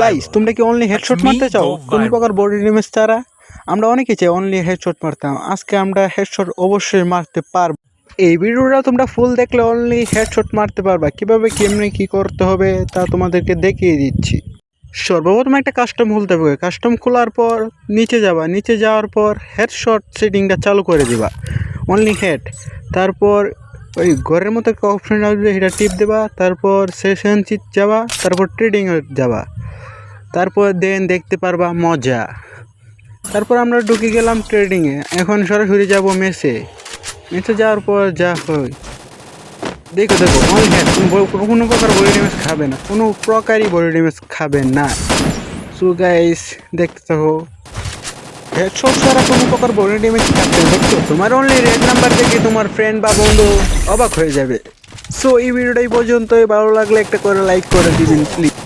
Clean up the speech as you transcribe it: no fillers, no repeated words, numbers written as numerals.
Guys, তোমরা কি only headshot মারতে চাও কোনো প্রকার বডি ড্যামেজ ছাড়া? আমরা অনেকেই চাই অনলি হেডশট মারতাম। আজকে আমরা হেডশট অবশ্যই মারতে পারবো। এই ভিডিওটা তোমরা ফুল দেখলে অনলি হেডশট মারতে পারবা। কিভাবে কেমনে কি করতে হবে তা তোমাদেরকে দেখিয়ে দিচ্ছি। সর্বপ্রথম একটা কাস্টম খুলতে হবে। কাস্টম খোলার পর নিচে যাবা, নিচে যাওয়ার পর হেডশট সেটিংটা চালু করে দিবা, অনলি হেড। তারপর ওই ঘরের মতো একটা অপশন আসবে, সেটা টিপ দেবা। তারপর সেশন চিট যাবা, তারপর ট্রেডিংয়ে যাবা। তারপর দেন দেখতে পারবা মজা। তারপর আমরা ঢুকে গেলাম ট্রেডিংয়ে। এখন সরাসরি যাব মেসে। মেসে যাওয়ার পর যা হয় দেখো দেখো, অনলি হেড। কোনো প্রকার বডি ড্যামেজ খাবে না, কোনো প্রকারই বডি ড্যামেজ খাবে না। সো গাইস, দেখতে থাকো। হেডশট ছাড়া কোনো প্রকার বডি ড্যামেজ খাচ্ছে না। দেখছো, তোমার অনলি রেড নাম্বার দেখে তোমার ফ্রেন্ড বা বন্ধু অবাক হয়ে যাবে। সো এই ভিডিওটাই পর্যন্তই। ভালো লাগলে একটা করে লাইক করে দিবেন প্লিজ।